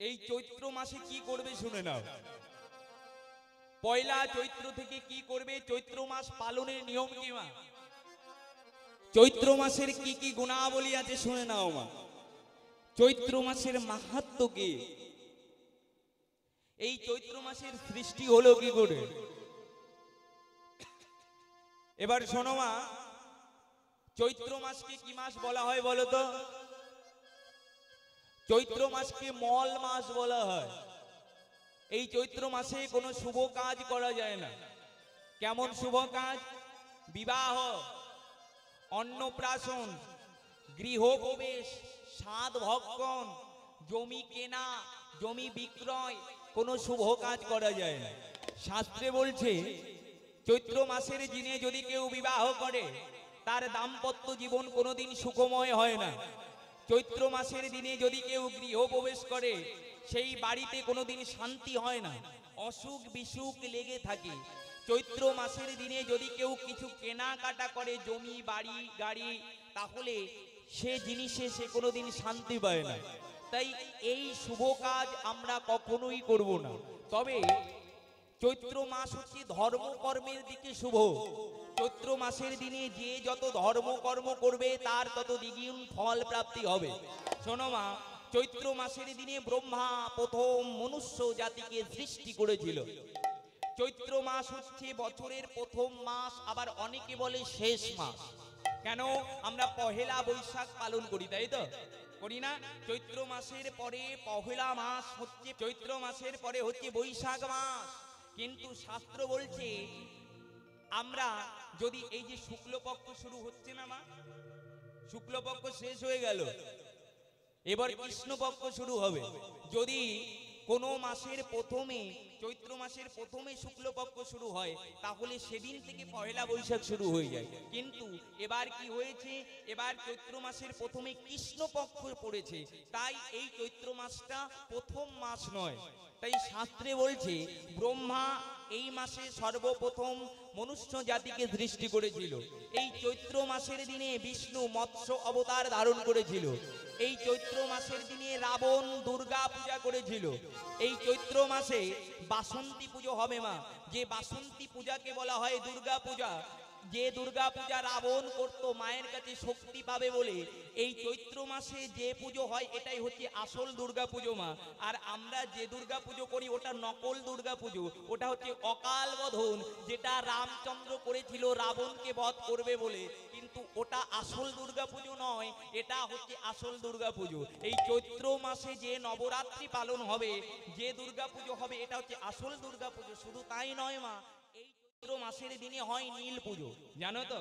এই চৈত্র মাসে কি করবে শুনে নাও। পয়লা চৈত্র থেকে কি করবে, চৈত্র মাস পালনের নিয়ম কি মা, চৈত্র মাসের কি কি গুণাবলী আছে শুনে নাও মা। চৈত্র মাসের মাহাত্ম্য কি, এই চৈত্র মাসের সৃষ্টি হলো কি করে। এবার শোনো মা, চৈত্র মাসকে কি মাস বলা হয় বলো তো? চৈত্র মাসকে মল মাস বলা হয়। এই চৈত্র মাসে কোনো শুভ কাজ করা যায় না। কেমন শুভ কাজ? বিবাহ, অন্নপ্রাশন, গৃহপ্রবেশ, সাধ ভক্ষণ, জমি কেনা, জমি বিক্রয়, কোনো শুভ কাজ করা যায় না। শাস্ত্রে বলছে চৈত্র মাসের দিনে যদি কেউ বিবাহ করে তার দাম্পত্য জীবন কোনোদিন সুখময় হয় না। চৈত্র মাসের দিনে যদি কেউ গৃহপ্রবেশ করে সেই বাড়িতে কোনোদিন শান্তি হয় না, অসুখ বিসুখ লেগে থাকে। চৈত্র মাসের দিনে যদি কেউ কিছু কেনাকাটা করে, জমি বাড়ি গাড়ি, তাহলে সে জিনিসে সে কোনোদিন শান্তি পায় না। তাই এই শুভ কাজ আমরা কখনোই করব না। তবে চৈত্র মাস হচ্ছে ধর্মকর্মের দিকে শুভ। চৈত্র মাসের দিনে যে যত ধর্মকর্ম করবে তার তত দ্বিগুণ ফল প্রাপ্তি হবে। শোনো মা, চৈত্র মাসের দিনে ব্রহ্মা প্রথম মনুষ্য জাতিকে সৃষ্টি করেছিল। চৈত্র মাস হচ্ছে বছরের প্রথম মাস, আবার অনেকে বলে শেষ মাস। কেন? আমরা পহেলা বৈশাখ পালন করি, তাই তো করি না? চৈত্র মাসের পরে পহেলা মাস হচ্ছে, চৈত্র মাসের পরে হচ্ছে বৈশাখ মাস। কিন্তু শাস্ত্র বলছে আমরা যদি এই যে শুক্লপক্ষ শুরু হচ্ছে না মা, শুক্লপক্ষ শেষ হয়ে গেল, এবার কৃষ্ণপক্ষ শুরু হবে। যদি কোন মাসের প্রথমে, চৈত্র মাসের প্রথমে শুক্লপক্ষ শুরু হয় তাহলে সেদিন থেকে পহেলা বৈশাখ শুরু হয়ে যায়। কিন্তু এবার কি হয়েছে, এবার চৈত্র মাসের প্রথমে কৃষ্ণপক্ষ পড়েছে, তাই এই চৈত্র মাসটা প্রথম মাস নয়। তাই শাস্ত্রে বলছে ব্রহ্মা এই মাসে সর্বপ্রথম মনুষ্য জাতিকে সৃষ্টি করেছিল। এই চৈত্র মাসের দিনে বিষ্ণু মৎস্য অবতার ধারণ করেছিল। এই চৈত্র মাসের দিনে রাবণ দুর্গা পূজা করেছিল। এই চৈত্র মাসে বাসন্তী পুজো হবে মা, যে বাসন্তী পূজাকে বলা হয় দুর্গা পূজা। যে দুর্গা পূজা রাবণ করত মায়ের কাছে শক্তি পাবে বলে, এই চৈত্র মাসে যে পুজো হয় এটাই হচ্ছে আসল দুর্গা পুজো মা। আর আমরা যে দুর্গা পুজো করি ওটা নকল দুর্গা পুজো, ওটা হচ্ছে অকাল বোধন, যেটা রামচন্দ্র করেছিল রাবণকে বধ করবে বলে। কিন্তু ওটা আসল দুর্গা পুজো নয়, এটা হচ্ছে আসল দুর্গা পুজো। এই চৈত্র মাসে যে নবরাত্রি পালন হবে, যে দুর্গা পুজো হবে, এটা হচ্ছে আসল দুর্গা পুজো। শুধু তাই নয় মা, এই চৈত্র মাসের দিনে হয় নীল পুজো, জানো তো?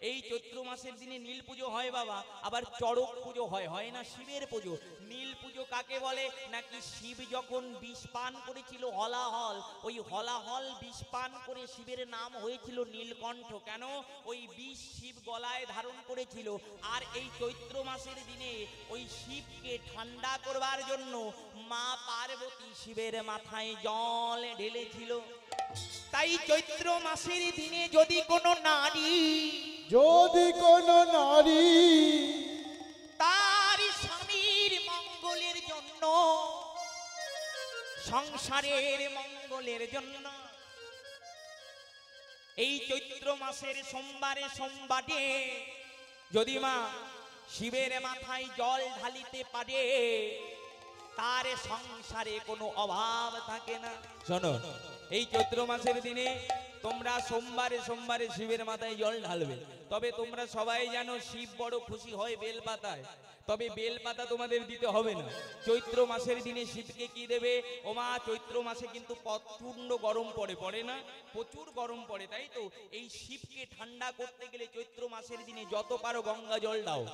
এই চৈত্র মাসের দিনে নীল পুজো হয় বাবা। আবার চড়ক পুজো হয়, হয় না? শিবের পুজো। নীল পুজো কাকে বলে? নাকি শিব যখন বিষ পান করেছিল হলাহল, ওই হলাহল বিষ পান করে শিবের নাম হয়েছিল নীলকণ্ঠ। কেন? ওই বিষ শিব গলায় ধারণ করেছিল। আর এই চৈত্র মাসের দিনে ওই শিবকে ঠান্ডা করবার জন্য মা পার্বতী শিবের মাথায় জল ঢেলেছিল। তাই চৈত্র মাসের দিনে যদি কোনো নারী, যদি কোন নারী তার স্বামীর মঙ্গলের জন্য, সংসারের মঙ্গলের জন্য এই চৈত্র মাসের সোমবারে সোমবারে যদি মা শিবের মাথায় জল ঢালিতে পারে, তার সংসারে কোনো অভাব থাকে না। শোনো, এই চৈত্র মাসের দিনে তোমরা সোমবারে সোমবারে শিবের মাথায় জল ঢালবে। তবে তোমরা সবাই জানো শিব বড় খুশি হয় বেলপাতায়। তবে বেলপাতা তোমাদের দিতে হবে না। চৈত্র মাসের দিনে শিবকে কি দেবে? ও মা, চৈত্র মাসে কিন্তু প্রচন্ড গরম পড়ে, পড়ে না? প্রচুর গরম পড়ে, তাই তো? এই শিবকে ঠান্ডা করতে গেলে চৈত্র মাসের দিনে যত পারো গঙ্গা জল দাও,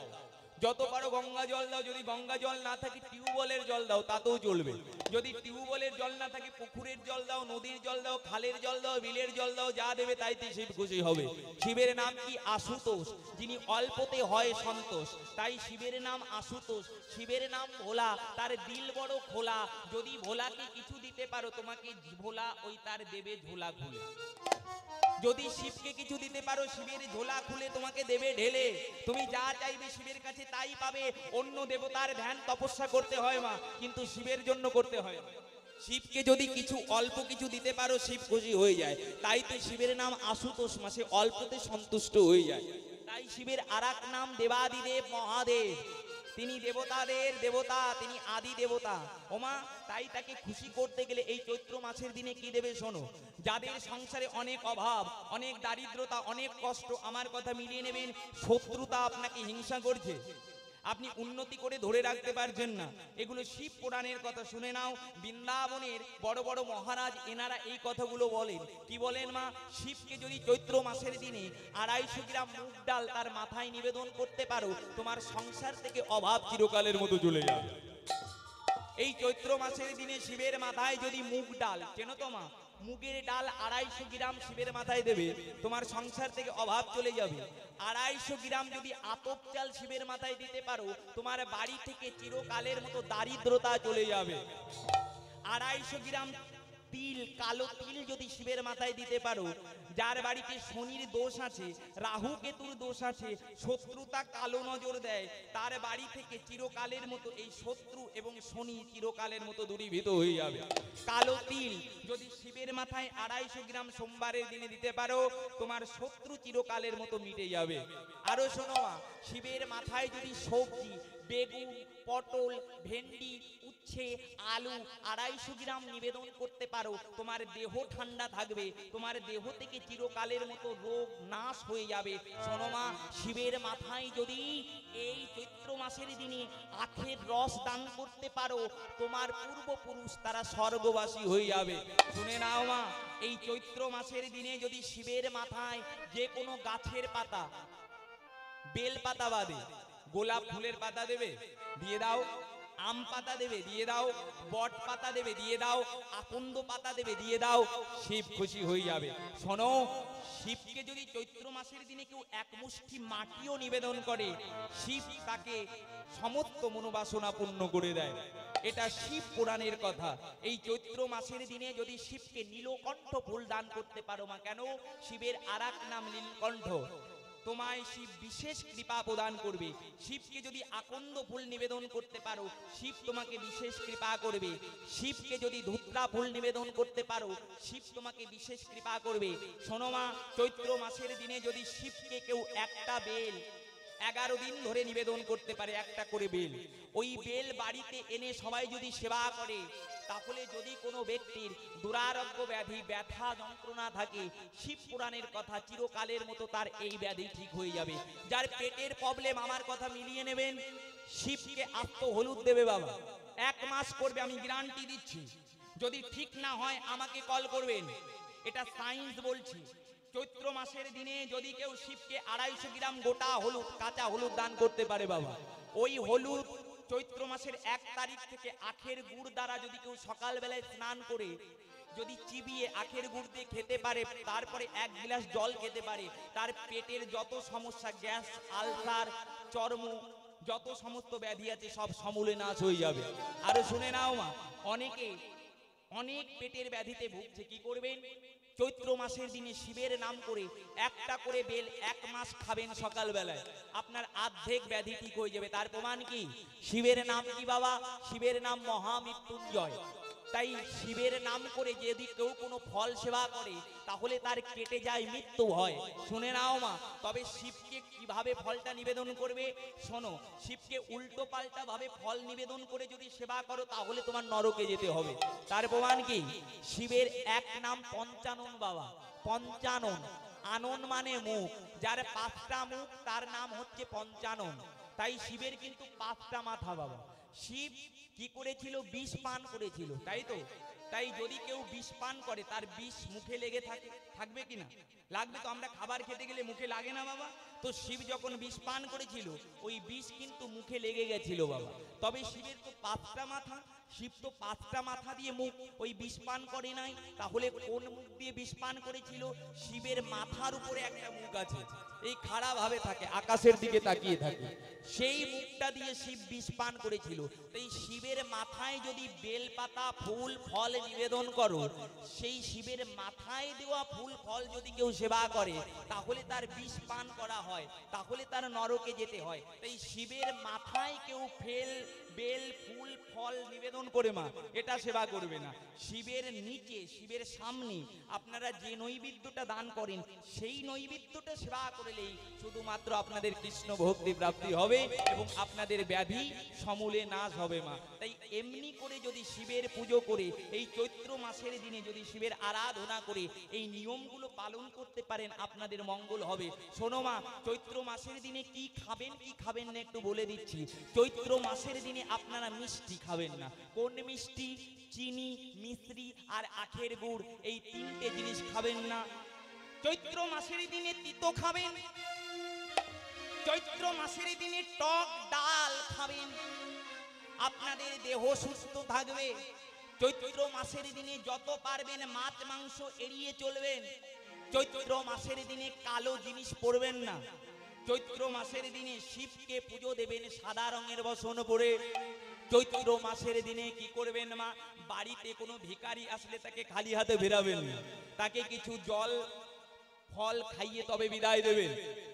যত পারো গঙ্গা জল দাও। যদি গঙ্গা জল না থাকে টিউবওয়েলের জল দাও, তাতেও চলবে। যদি টিউবওয়েলের জল না থাকে পুকুরের জল দাও, নদীর জল দাও, খালের জল দাও, বিলের জল দাও, যা দেবে তাইতে শিব খুশি হবে। শিবের নাম কি? আশুতোষ, যিনি অল্পতে হয় সন্তোষ। তাই শিবের নাম আশুতোষ, শিবের নাম ভোলা, তার দিল বড় খোলা। যদি ভোলাকে কিছু দিতে পারো, তোমাকে ভোলা ওই তার দেবে ঝোলা খুলে। যদি শিবকে কিছু দিতে পারো, শিবের ঝোলা খুলে তোমাকে দেবে ঢেলে, তুমি যা চাইবে শিবের কাছে তাই পাবে। অন্য দেবতার ধ্যান তপস্যা করতে হয় মা, কিন্তু শিবের জন্য করতে হয় না। শিবকে যদি কিছু অল্প কিছু দিতে পারো, শিব খুশি হয়ে যায়। তাই তো শিবের নাম আশুতোষ, মাসে অল্পতে সন্তুষ্ট হয়ে যায়। তাই শিবের আরেক নাম দেবাদিদেব মহাদেব। তিনি দেবতাদের দেবতা, তিনি আদি দেবতা। ওমা, তাই তাকে খুশি করতে গেলে এই চৈত্র মাসের দিনে কি দেবে শোনো। যাদের সংসারে অনেক অভাব, অনেক দারিদ্রতা, অনেক কষ্ট, আমার কথা মিলিয়ে নেবেন। শত্রুতা আপনাকে হিংসা করছে, আপনি উন্নতি করে ধরে রাখতে পারছেন না, এগুলো শিব পুরাণের কথা শুনে নাও। বৃন্দাবনের বড় বড় মহারাজ এনারা এই কথাগুলো বলেন। কি বলেন মা? শিবকে যদি চৈত্র মাসের দিনে 250 গ্রাম মুগ ডাল তার মাথায় নিবেদন করতে পারো, তোমার সংসার থেকে অভাব চিরকালের মতো চলে যাবে। এই চৈত্র মাসের দিনে শিবের মাথায় যদি মুগ ডাল, চেনো তো মা, মুগের ডাল 250 গ্রাম শিবের মাথায় দেবে, তোমার সংসার থেকে অভাব চলে যাবে। 250 গ্রাম যদি আতপ চাল শিবের মাথায় দিতে পারো, তোমার বাড়ি থেকে চিরকালের মতো দারিদ্রতা চলে যাবে। 250 গ্রাম তিল, কালো তিল যদি শিবের মাথায় দিতে পারো, যার বাড়িতে শনির দোষ আছে, রাহু কেতুর দোষ আছে, শত্রুতা কালো নজর দেয়, তার বাড়ি থেকে চিরকালের মতো এই শত্রু এবং শনি চিরকালের মতো দূরীভূত হয়ে যাবে। কালো তিল যদি শিবের মাথায় 250 গ্রাম সোমবারের দিনে দিতে পারো, তোমার শত্রু চিরকালের মতো মিটে যাবে। আরো শোনো মা, শিবের মাথায় যদি সবজি, বেগুন, পটল, ভেন্ডি, উচ্ছে, আলু 250 গ্রাম নিবেদন করতে পারো, তোমার দেহ ঠান্ডা থাকবে, তোমার দেহ থেকে চিরকালের মতো রোগ নাশ হয়ে যাবে। শোনো মা, শিবের মাথায় যদি এই চৈত্র মাসের দিনে আখের রস দান করতে পারো, তোমার পূর্বপুরুষ তারা স্বর্গবাসী হয়ে যাবে। শুনে নাও মা, এই চৈত্র মাসের দিনে যদি শিবের মাথায় যে কোনো গাছের পাতা, বেল পাতা বাদে গোলাপ ফুলের পাতা দেবে, দিয়ে দাও। আম পাতা দেবে, দিয়ে দাও। বট পাতা দেবে, দিয়ে দাও। আকন্দ পাতা দেবে, দিয়ে দাও। শিব খুশি হয়ে যাবে। শোনো, শিবকে যদি চৈত্র মাসের দিনে কেউ এক মুষ্টি মাটিও নিবেদন করে, শিব তাকে সমস্ত মনোবাসনা পূর্ণ করে দেয়। এটা শিব পুরাণের কথা। এই চৈত্র মাসের দিনে যদি শিবকে নীলকণ্ঠ ফুল দান করতে পারো মা, কেন? শিবের আরেক নাম নীলকণ্ঠ। তোমায় শিব বিশেষ কৃপা প্রদান করবে। শিবকে যদি আকন্দ ফুল নিবেদন করতে পারো, শিব তোমাকে বিশেষ কৃপা করবে। শিবকে যদি ধুত্রা ফুল নিবেদন করতে পারো, শিব তোমাকে বিশেষ কৃপা করবে। শোনো মা, চৈত্র মাসের দিনে যদি শিবকে কেউ একটা বেল 11 দিন ধরে নিবেদন করতে পারে, একটা করে বেল, ওই বেল বাড়িতে এনে সবাই যদি সেবা করে, তাহলে যদি কোনো ব্যক্তির দুরারোগ্য ব্যাধি, ব্যথা যন্ত্রণা থাকে, শিব পুরাণের কথা, চিরকালের মতো তার এই ব্যাধি ঠিক হয়ে যাবে। যার পেটের প্রবলেম, আমার কথা মিলিয়ে নেবেন, শিবকে আত্ম হলুদ দেবে বাবা, 1 মাস করবে, আমি গ্যারান্টি দিচ্ছি। যদি ঠিক না হয় আমাকে কল করবেন, এটা সায়েন্স বলছি। চৈত্র মাসের দিনে যদি কেউ শিবকে 250 গ্রাম গোটা হলুদ, কাঁচা হলুদ দান করতে পারে বাবা, ওই হলুদ চৈত্র মাসের 1 তারিখ থেকে আখের গুড় দ্বারা যদি কেউ সকালবেলায় স্নান করে যদি চিবিয়ে আখের গুড় দিয়ে খেতে পারে, তারপরে 1 গ্লাস জল খেতে পারে, তার পেটের যত সমস্যা, গ্যাস, আলসার, চর্ম, যত সমস্ত ব্যাধি আছে সব সমূলে নাশ হয়ে যাবে। আরো শুনে নাও মা, অনেকে অনেক পেটের ব্যাধিতে ভুগছে, কি করবেন? চৈত্র মাসের দিনে শিবের নাম করে একটা করে বেল 1 মাস খাবেন সকালবেলায়, আপনার অর্ধেক ব্যাধি ঠিক হয়ে যাবে। তার প্রমাণ কি? শিবের নাম কি বাবা? শিবের নাম মহামৃত্যুঞ্জয়। তাই শিবের নাম করে যদি কেউ কোনো ফল সেবা করে, তাহলে তার কেটে যায় মৃত্যু হয়। শুনে নাও মা, তবে শিবকে কিভাবে ফলটা নিবেদন করবে শোনো। শিবকে উল্টো পাল্টা ভাবে ফল নিবেদন করে যদি সেবা করো, তাহলে তোমার নরকে যেতে হবে। তার প্রমাণ কি? শিবের এক নাম পঞ্চানন বাবা। পঞ্চানন, আনন মানে মুখ, যার 5টা মুখ তার নাম হচ্ছে পঞ্চানন। তাই শিবের কিন্তু 5টা মাথা বাবা। শিব কি করেছিল? বিষ পান করেছিল, তাই তো? তাই যদি কেউ বিষ পান করে, তার বিষ মুখে লেগে থাকবে কিনা? লাগবে তো। আমরা খাবার খেতে গেলে মুখে লাগে না বাবা? তো শিব যখন বিষ পান করেছিল, ওই বিষ কিন্তু মুখে লেগে গেছিল বাবা। তবে শিবের তো 5টা মাথা, শিব তো 5টা মাথা দিয়ে মুখ, ওই বিষ পান করে নাই, তাহলে কোন মুখ দিয়ে বিষ পান করেছিল? শিবের মাথার উপরে একটা মুখ আছে, এই খাড়া ভাবে থাকে, আকাশের দিকে তাকিয়ে থাকে, সেই মুখটা দিয়ে শিব বিষ পান করেছিল। এই শিবের মাথায় যদি বেলপাতা ফুল ফল নিবেদন করো, সেই শিবের মাথায় দেওয়া ফুল ফল যদি কেউ সেবা করে, তাহলে তার বিষ পান করা হয়, তাহলে তার নরকে যেতে হয়। তাই শিবের মাথায় কেউ বেল ফুল ফল নিবেদন করে মা এটা সেবা করবে না। শিবের নিচে, শিবের সামনে আপনারা যে নৈবেদ্যটা দান করেন, সেই নৈবেদ্যটা সেবা করলেই শুধুমাত্র আপনাদের কৃষ্ণ ভক্তি প্রাপ্তি হবে এবং আপনাদের ব্যাধি সমূলে নাশ হবে মা। তাই এমনি করে যদি শিবের পুজো করে, এই চৈত্র মাসের দিনে যদি শিবের আরাধনা করে এই নিয়মগুলো পালন করতে পারেন, আপনাদের মঙ্গল হবে। শোনো মা, চৈত্র মাসের দিনে কি খাবেন কি খাবেন না একটু বলে দিচ্ছি। চৈত্র মাসের দিনে আপনারা মিষ্টি খাবেন না। কোন মিষ্টি? চিনি, মিশ্রি আর আখের গুড়, এই 3টে জিনিস খাবেন না। চৈত্র মাসের দিনে তিতো খাবেন, চৈত্র মাসের দিনে টক ডাল খাবেন, আপনাদের দেহ সুস্থ থাকবে। চৈত্র মাসের দিনে যত পারবেন মাছ মাংস এড়িয়ে চলবেন। চৈত্র মাসের দিনে কালো জিনিস পরবেন না। চৈত্র মাসের দিনে শিবকে পুজো দেবেন সাদা রঙের বসন পরে। চৈত্র মাসের দিনে কি করবেন মা? বাড়িতে কোনো ভিখারি আসলে তাকে খালি হাতে ফেরাবেন না, তাকে কিছু জল ফল খাইয়ে তবে বিদায় দেবেন।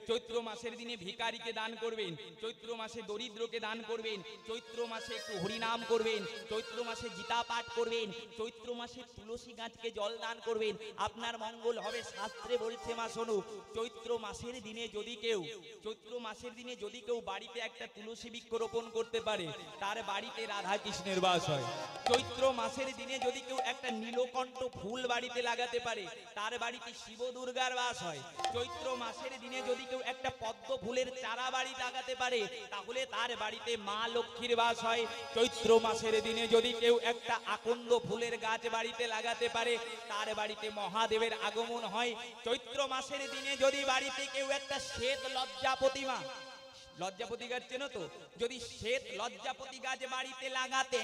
চৈত্র মাসের দিনে ভিখারিকে দান করবেন, চৈত্র মাসে দরিদ্রকে দান করবেন, চৈত্র মাসে একটু হরিনাম করবেন, চৈত্র মাসে গীতা পাঠ করবেন, চৈত্র মাসে তুলসী গাছকে জল দান করবেন, আপনার মঙ্গল হবে। শাস্ত্রে বলছে মা শোনো, চৈত্র মাসের দিনে যদি কেউ, চৈত্র মাসের দিনে যদি কেউ বাড়িতে একটা তুলসী বৃক্ষ রোপণ করতে পারে, তার বাড়িতে রাধা কৃষ্ণের বাস হয়। চৈত্র মাসের দিনে যদি কেউ একটা নীলকণ্ঠ ফুল বাড়িতে লাগাতে পারে, তার বাড়িতে শিব দুর্গার বাস হয়। চৈত্র মাসের দিনে যদি কেউ একটা পদ্ম ফুলের চারা বাড়ি লাগাতে পারে, তাহলে তার বাড়িতে মা লক্ষ্মীর বাস হয়। চৈত্র মাসের দিনে যদি কেউ একটা আকন্দ ফুলের গাছ বাড়িতে লাগাতে পারে, তার বাড়িতে মহাদেবের আগমন হয়। চৈত্র মাসের দিনে যদি বাড়িতে কেউ একটা শ্বেত লজ্জাপতি মা, লজ্জাপতি গাছ চেনো তো, যদি শ্বেত লজ্জাপতি গাছ বাড়িতে লাগাতে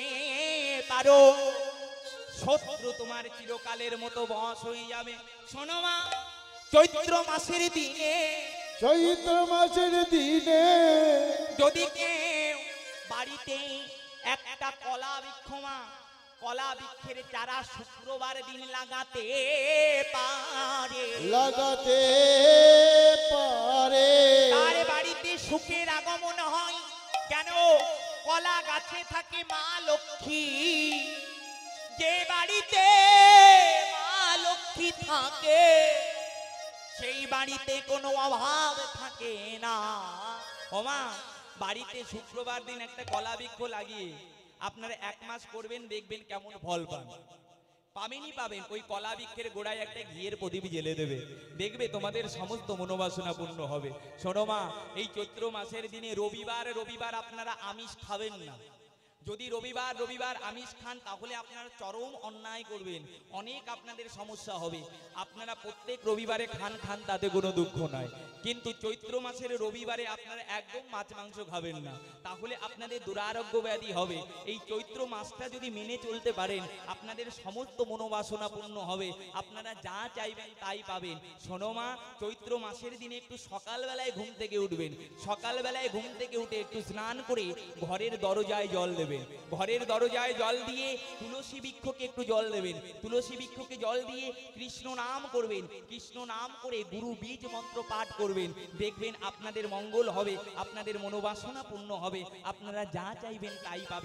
পারো, শত্রু তোমার চিরকালের মতো বশ হয়ে যাবে। শোনো মা, চৈত্র মাসের দিনে, চৈত্র মাসের দিনে যদি কেউ বাড়িতে একটা কলা বৃক্ষ মা, কলা বৃক্ষের চারা শুক্রবার দিন লাগাতে পারে, লাগাতে পারে, তার বাড়িতে সুখের আগমন হয়। কেন? কলা গাছে থাকে মা লক্ষ্মী। যে বাড়িতে মা লক্ষ্মী থাকে, সেই বাড়িতে কোনো অভাব থাকে না। ওমা, বাড়িতে শুক্রবার দিন একটা কলা বৃক্ষ লাগিয়ে আপনারা 1 মাস করবেন, দেখবেন কেমন ফল পান। পাবেনই পাবেন। ওই কলা বৃক্ষের গোড়ায় একটা ঘিয়ের প্রদীপ জ্বেলে দেবে, দেখবে তোমাদের সমস্ত মনোবাসনা পূর্ণ হবে। শোনো মা, এই চৈত্র মাসের দিনে রবিবার আপনারা আমিষ খাবেন না। যদি রবিবার আমিষ খান, তাহলে আপনারা চরম অন্যায় করবেন, অনেক আপনাদের সমস্যা হবে। আপনারা প্রত্যেক রবিবারে খান, তাতে কোনো দুঃখ নাই, কিন্তু চৈত্র মাসের রবিবারে আপনারা একদম মাছ মাংস খাবেন না, তাহলে আপনাদের দুরারোগ্য ব্যাধি হবে। এই চৈত্র মাসটা যদি মেনে চলতে পারেন, আপনাদের সমস্ত মনোবাসনা পূর্ণ হবে, আপনারা যা চাইবেন তাই পাবেন। শোনো মা, চৈত্র মাসের দিনে একটু সকালবেলায় ঘুম থেকে উঠবেন, সকালবেলায় ঘুম থেকে উঠে একটু স্নান করে ঘরের দরজায় জল দেবেন, ঘরের দরজায় জল দিয়ে তুলসী বৃক্ষকে একটু জল দেবেন, তুলসী বৃক্ষকে জল দিয়ে কৃষ্ণ নাম করবেন, কৃষ্ণ নাম করে গুরু বীজ মন্ত্র পাঠ করবেন, দেখবেন আপনাদের মঙ্গল হবে, আপনাদের মনোবাসনা পূর্ণ হবে, আপনারা যা চাইবেন তাই পাবেন।